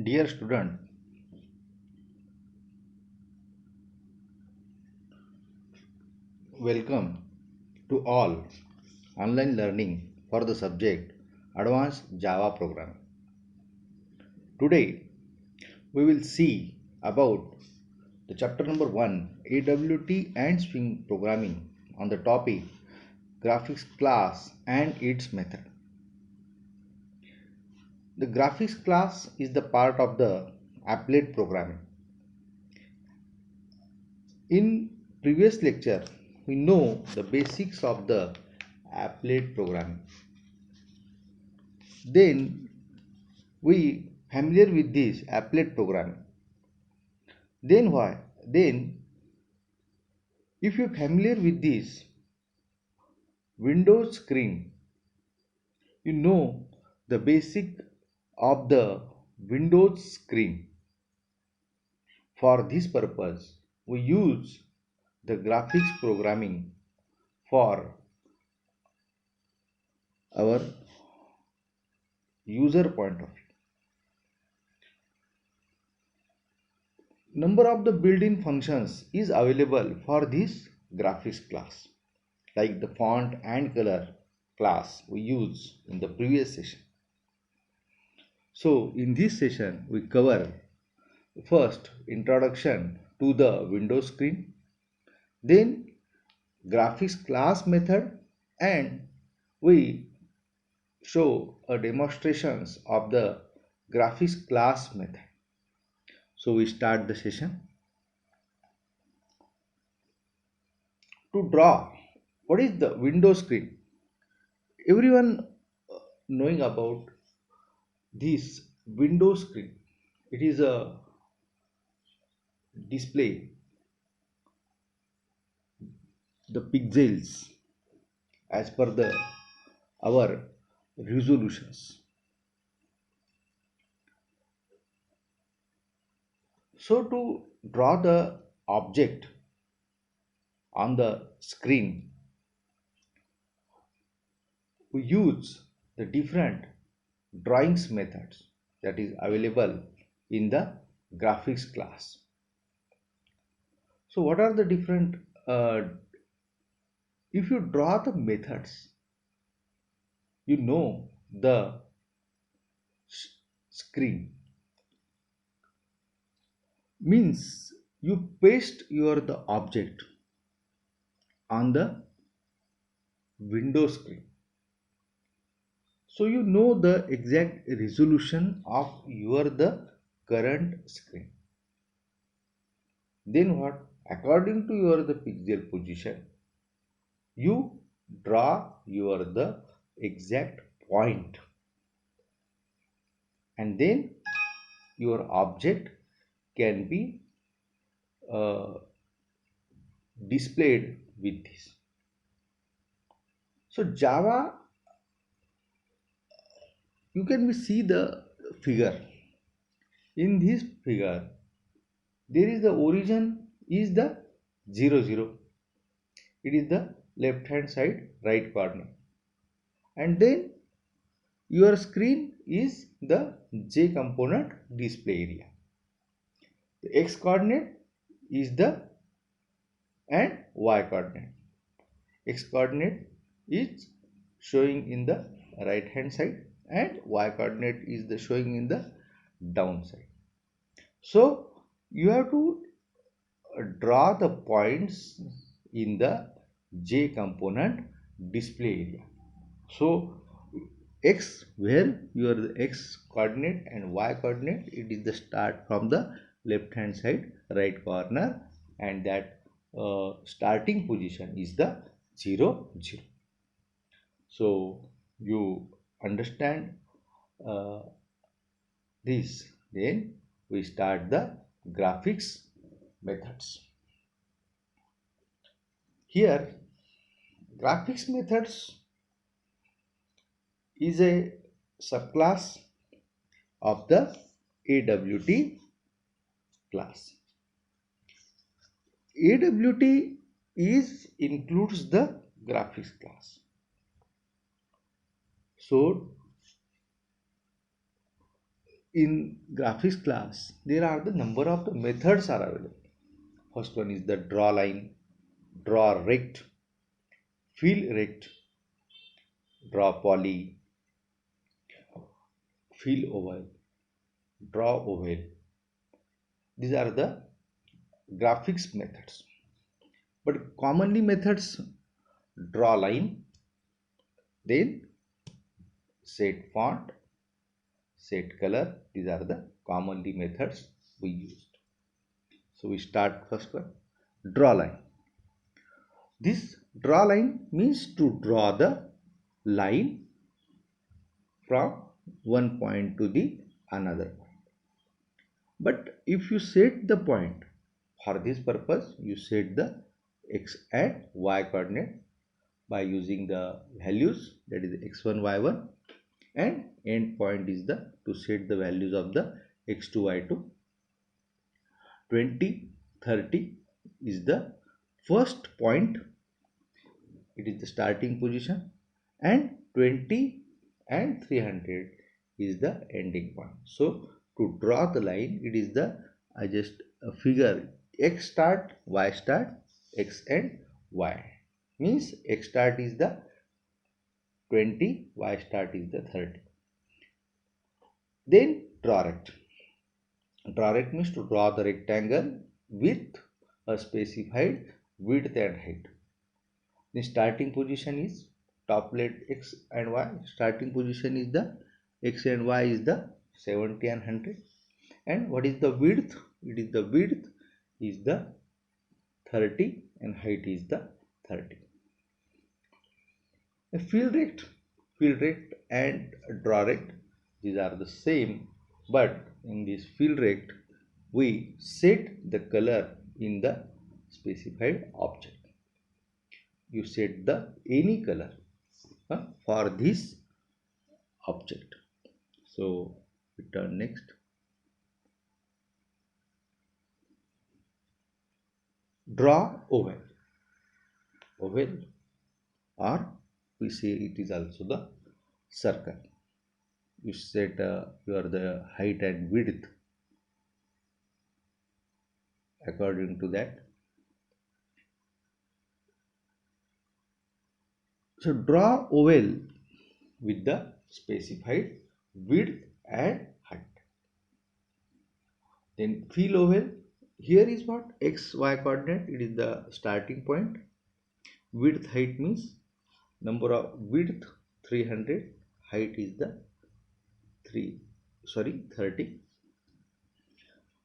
Dear student, welcome to all online learning for the subject Advanced Java Programming. Today we will see about the chapter number 1 AWT and Swing Programming on the topic graphics class and its method. The graphics class is the part of the applet programming. In previous lecture we know the basics of the applet programming. Then we familiar with this applet programming. Then why? Then if you familiar with this Windows screen, you know the basic of the Windows screen. For this purpose, we use the graphics programming for our user point of view. Number of the built-in functions is available for this graphics class, like the font and color class we used in the previous session. So in this session we cover first introduction to the Windows screen, then graphics class method, and we show a demonstrations of the graphics class method. So we start the session. To draw, what is the Windows screen? Everyone knowing about this Windows screen. It is a display the pixels as per the our resolutions. So to draw the object on the screen, we use the different drawings methods that is available in the graphics class. So what are the different if you draw the methods, you know the screen means you paste your the object on the Windows screen, so you know the exact resolution of your the current screen. Then what, according to your the pixel position, you draw your the exact point, and then your object can be uh, displayed with this. So Java, you can see the figure. In this figure, there is the origin is the 0 0. It is the left hand side right corner, and then your screen is the J component display area. The X coordinate is the and Y coordinate. X coordinate is showing in the right hand side and Y coordinate is the showing in the down side. So you have to draw the points in the J component display area. So X, where your X coordinate and Y coordinate, it is the start from the left hand side right corner, and that starting position is the 0 0. So you understand uh, this. Then we start the graphics methods. Here graphics methods is a subclass of the AWT class. AWT is includes the graphics class. So in graphics class, there are the number of the methods are available. First one is the draw line, draw rect, fill rect, draw poly, fill oval, draw oval. These are the graphics methods. But commonly methods draw line, then set font, set color. These are the commonly methods we used. So we start first one, draw line. This draw line means to draw the line from one point to the another point. But if you set the point, for this purpose you set the x and y coordinate by using the values, that is x1 y1, and end point is the to set the values of the x2 y2. 20 30 is the first point, it is the starting position, and 20 and 300 is the ending point. So to draw the line, it is the I just figure x start, y start, x and y, means x start is the 20, y start is the 30. Then draw rect. Draw rect means to draw the rectangle with a specified width and height. The starting position is top plate x and y. Starting position is the x and y is the 70 and 100. And what is the width? It is the width is the 30 and height is the 30. A fill rect and draw rect, these are the same, but in this fill rect we set the color in the specified object. You set the any color for this object. So we turn next. Draw oval. Oval, or we say it is also the circle. You set your the height and width according to that. So draw oval with the specified width and height. Then fill oval. Here is what x y coordinate. It is the starting point. Width height means number of width 300. Height is the 30.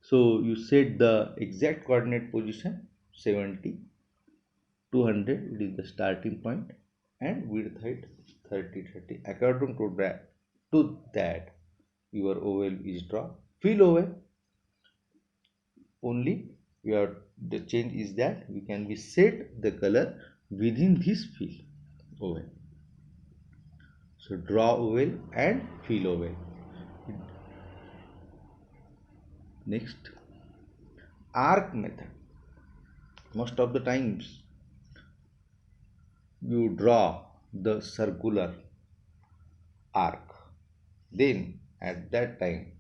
So you set the exact coordinate position 70, 200. It is the starting point, and width height 30, 30. According to that your oval is drawn. Fill oval, only the change is that we can be set the color within this fill oval. So draw oval and fill oval. Next, arc method. Most of the times you draw the circular arc, then at that time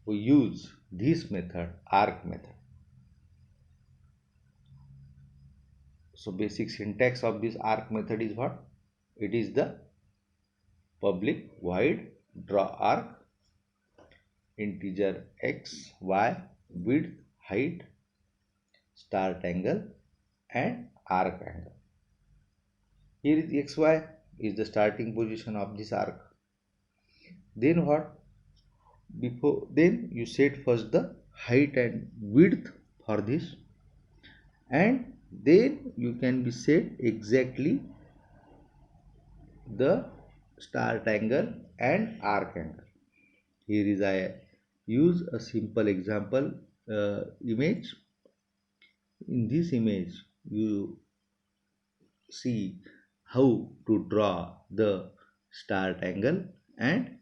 we use this method, arc method. So basic syntax of this arc method is what? It is the public void draw arc, integer x, y, width, height, start angle and arc angle. Here is xy is the starting position of this arc. Then what? Then you set first the height and width for this, and then you can be set exactly the start angle and arc angle. Here is I use a simple example image. In this image you see how to draw the start angle and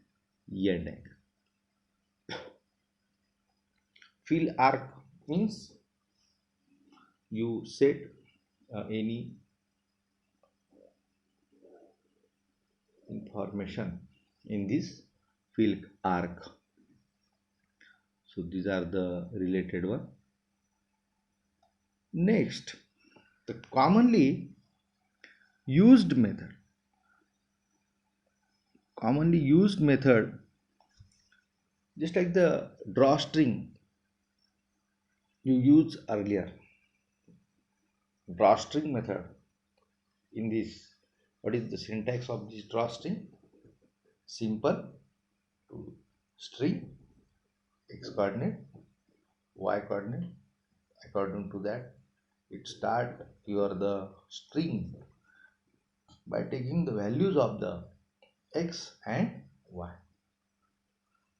end angle. Fill arc means you set any information in this fill arc. So these are the related one. Next, the commonly used method. Commonly used method, just like the drawstring you used earlier. Drawstring method in this, what is the syntax of this drawstring? Simple to string, x coordinate, y coordinate. According to that, it start your the string by taking the values of the x and y.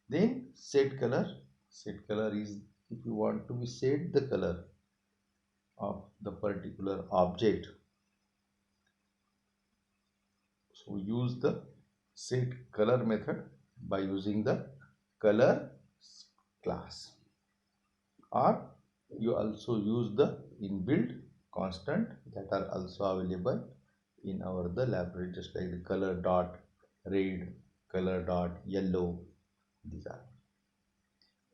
Then set color. Set color is if you want to be set the color of the particular object. So use the set color method by using the color class, or you also use the inbuilt constant that are also available in our the library, just like the color dot red, color dot yellow. These are.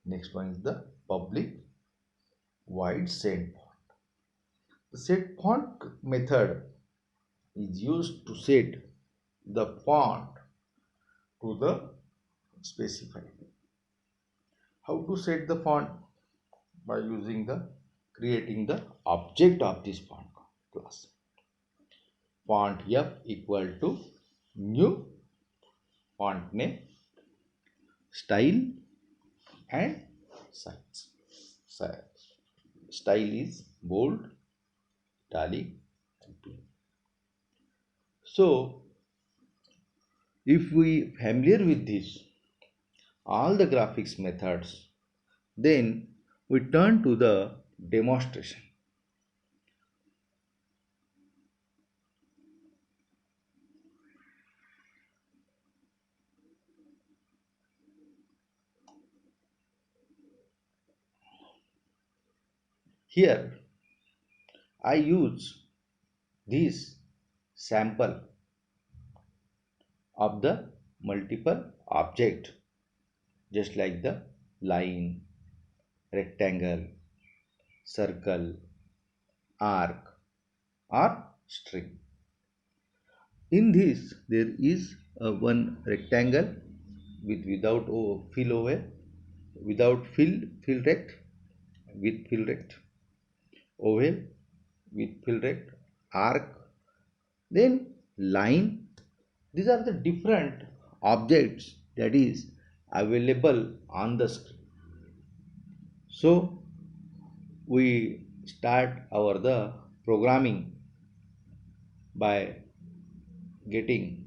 Next one is the public void set font. The set font method is used to set the font to the specified. How to set the font? By using the creating the object of this font class. Font f equal to new font name, style and size. Style is bold, italic and plain. So if we familiar with this all the graphics methods, then we turn to the demonstration. Here I use this sample of the multiple object, just like the line, rectangle, circle, arc or string. In this there is a one rectangle with without fill over, without fill rect, with fill rect, oval with fill rect, arc, then line. These are the different objects that is available on the screen. So we start our the programming by getting